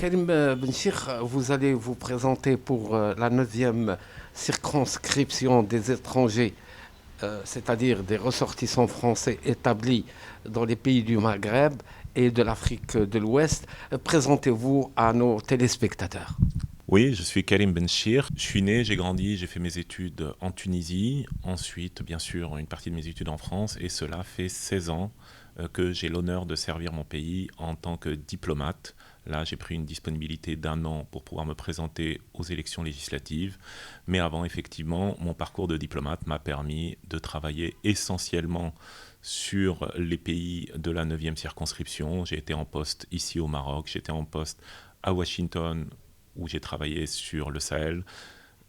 Karim Benchir, vous allez vous présenter pour la 9e circonscription des étrangers, c'est-à-dire des ressortissants français établis dans les pays du Maghreb et de l'Afrique de l'Ouest. Présentez-vous à nos téléspectateurs. Oui, je suis Karim Benchir. Je suis né, j'ai grandi, j'ai fait mes études en Tunisie. Ensuite, bien sûr, une partie de mes études en France. Et cela fait 16 ans que j'ai l'honneur de servir mon pays en tant que diplomate. Là, j'ai pris une disponibilité d'un an pour pouvoir me présenter aux élections législatives. Mais avant, effectivement, mon parcours de diplomate m'a permis de travailler essentiellement sur les pays de la 9e circonscription. J'ai été en poste ici au Maroc, j'étais en poste à Washington, où j'ai travaillé sur le Sahel,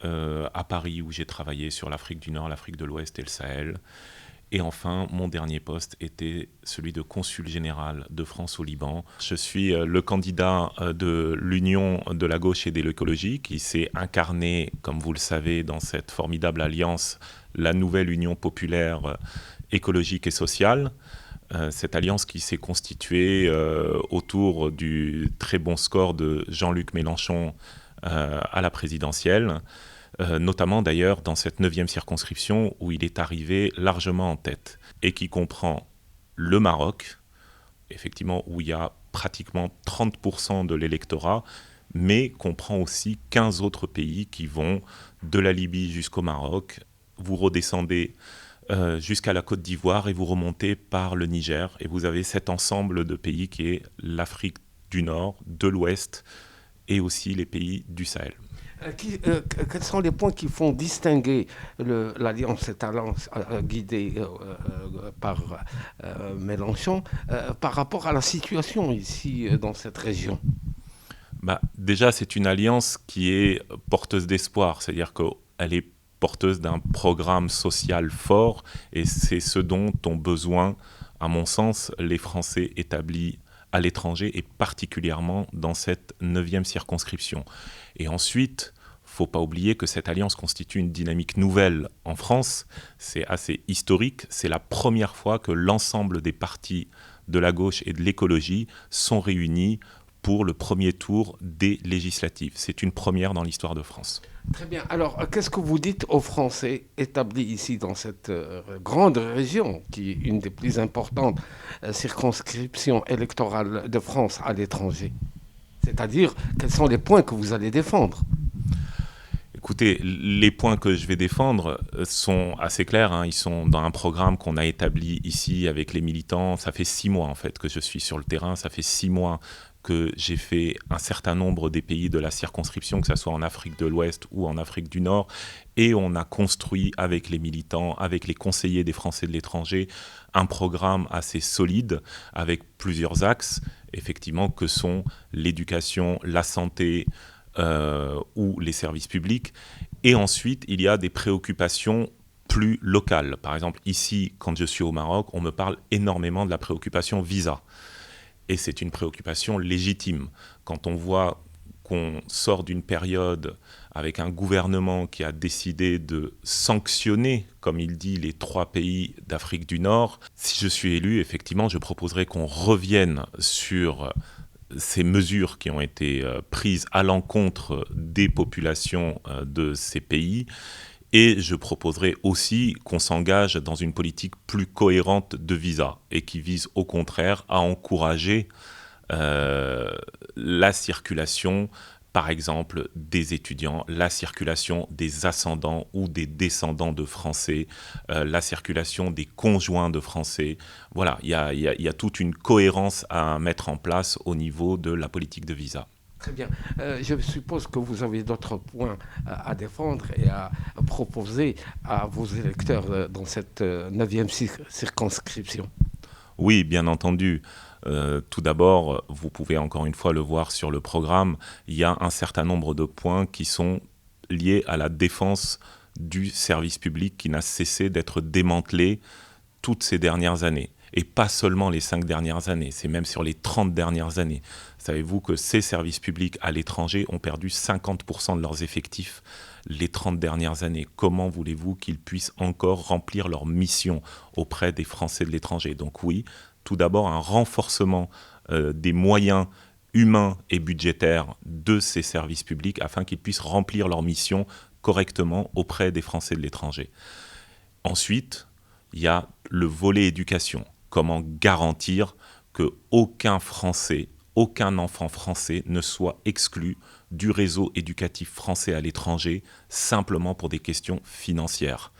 à Paris, où j'ai travaillé sur l'Afrique du Nord, l'Afrique de l'Ouest et le Sahel. Et enfin, mon dernier poste était celui de consul général de France au Liban. Je suis le candidat de l'Union de la gauche et de l'écologie qui s'est incarné, comme vous le savez, dans cette formidable alliance, la nouvelle Union populaire écologique et sociale. Cette alliance qui s'est constituée autour du très bon score de Jean-Luc Mélenchon à la présidentielle, notamment d'ailleurs dans cette 9e circonscription où il est arrivé largement en tête et qui comprend le Maroc, effectivement où il y a pratiquement 30% de l'électorat, mais comprend aussi 15 autres pays qui vont de la Libye jusqu'au Maroc. Vous redescendez jusqu'à la Côte d'Ivoire et vous remontez par le Niger et vous avez cet ensemble de pays qui est l'Afrique du Nord, de l'Ouest et aussi les pays du Sahel. Quels sont les points qui font distinguer l'alliance, cette alliance guidée par Mélenchon, par rapport à la situation ici dans cette région? Déjà, c'est une alliance qui est porteuse d'espoir, c'est-à-dire qu'elle est porteuse d'un programme social fort et c'est ce dont ont besoin, à mon sens, les Français établis à l'étranger et particulièrement dans cette 9e circonscription. Et ensuite, il ne faut pas oublier que cette alliance constitue une dynamique nouvelle en France. C'est assez historique. C'est la première fois que l'ensemble des partis de la gauche et de l'écologie sont réunis pour le premier tour des législatives. C'est une première dans l'histoire de France. Très bien. Alors, qu'est-ce que vous dites aux Français établis ici dans cette grande région, qui est une des plus importantes circonscriptions électorales de France à l'étranger? C'est-à-dire, quels sont les points que vous allez défendre? Écoutez, les points que je vais défendre sont assez clairs, hein. Ils sont dans un programme qu'on a établi ici avec les militants. Ça fait 6 mois en fait que je suis sur le terrain. Ça fait 6 mois que j'ai fait un certain nombre des pays de la circonscription, que ce soit en Afrique de l'Ouest ou en Afrique du Nord. Et on a construit avec les militants, avec les conseillers des Français de l'étranger, un programme assez solide avec plusieurs axes, effectivement, que sont l'éducation, la santé, ou les services publics. Et ensuite, il y a des préoccupations plus locales. Par exemple, ici, quand je suis au Maroc, on me parle énormément de la préoccupation visa. Et c'est une préoccupation légitime. Quand on voit qu'on sort d'une période avec un gouvernement qui a décidé de sanctionner, comme il dit, les 3 pays d'Afrique du Nord, si je suis élu, effectivement, je proposerai qu'on revienne sur ces mesures qui ont été prises à l'encontre des populations de ces pays. Et je proposerai aussi qu'on s'engage dans une politique plus cohérente de visa et qui vise au contraire à encourager la circulation, par exemple, des étudiants, la circulation des ascendants ou des descendants de Français, la circulation des conjoints de Français. Voilà, il y a toute une cohérence à mettre en place au niveau de la politique de visa. Très bien. Je suppose que vous avez d'autres points à défendre et à proposer à vos électeurs dans cette 9e circonscription. Oui, bien entendu. Tout d'abord, vous pouvez encore une fois le voir sur le programme, il y a un certain nombre de points qui sont liés à la défense du service public qui n'a cessé d'être démantelé toutes ces dernières années. Et pas seulement les 5 dernières années, c'est même sur les 30 dernières années. Savez-vous que ces services publics à l'étranger ont perdu 50% de leurs effectifs les 30 dernières années? Comment voulez-vous qu'ils puissent encore remplir leur mission auprès des Français de l'étranger? Donc oui, tout d'abord un renforcement des moyens humains et budgétaires de ces services publics afin qu'ils puissent remplir leur mission correctement auprès des Français de l'étranger. Ensuite, il y a le volet éducation. Comment garantir qu'aucun Français, aucun enfant français ne soit exclu du réseau éducatif français à l'étranger simplement pour des questions financières.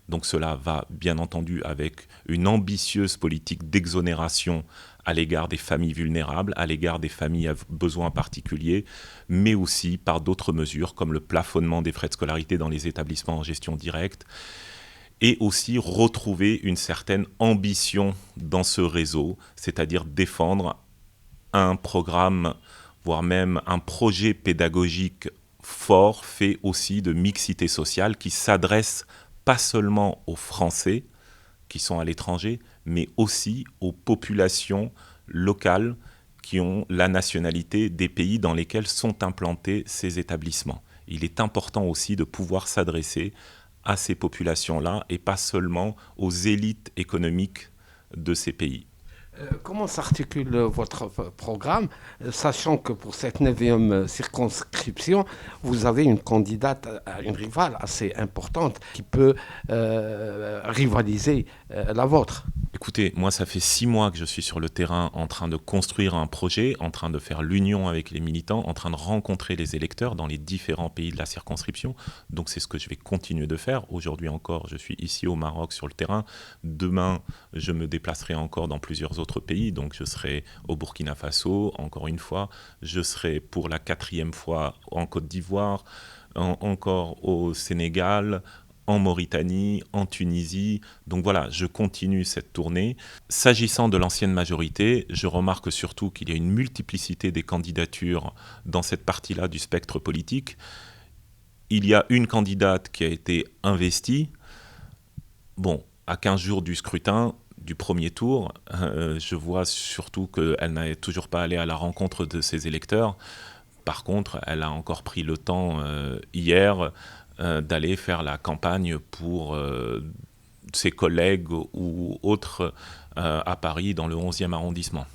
Donc cela va bien entendu avec une ambitieuse politique d'exonération à l'égard des familles vulnérables, à l'égard des familles à besoins particuliers, mais aussi par d'autres mesures comme le plafonnement des frais de scolarité dans les établissements en gestion directe, et aussi retrouver une certaine ambition dans ce réseau, c'est-à-dire défendre un programme, voire même un projet pédagogique fort, fait aussi de mixité sociale, qui s'adresse pas seulement aux Français qui sont à l'étranger, mais aussi aux populations locales qui ont la nationalité des pays dans lesquels sont implantés ces établissements. Il est important aussi de pouvoir s'adresser à ces populations-là et pas seulement aux élites économiques de ces pays. Comment s'articule votre programme, sachant que pour cette 9e circonscription, vous avez une candidate, une rivale assez importante qui peut rivaliser la vôtre? Écoutez, moi ça fait 6 mois que je suis sur le terrain en train de construire un projet, en train de faire l'union avec les militants, en train de rencontrer les électeurs dans les différents pays de la circonscription. Donc c'est ce que je vais continuer de faire. Aujourd'hui encore, je suis ici au Maroc sur le terrain. Demain, je me déplacerai encore dans plusieurs autres pays. Donc je serai au Burkina Faso, encore une fois. Je serai pour la 4e fois en Côte d'Ivoire, encore au Sénégal, en Mauritanie, en Tunisie. Donc voilà, je continue cette tournée. S'agissant de l'ancienne majorité, je remarque surtout qu'il y a une multiplicité des candidatures dans cette partie-là du spectre politique. Il y a une candidate qui a été investie. Bon, à 15 jours du scrutin, du premier tour, je vois surtout qu'elle n'est toujours pas allée à la rencontre de ses électeurs. Par contre, elle a encore pris le temps hier d'aller faire la campagne pour ses collègues ou autres à Paris dans le 11e arrondissement.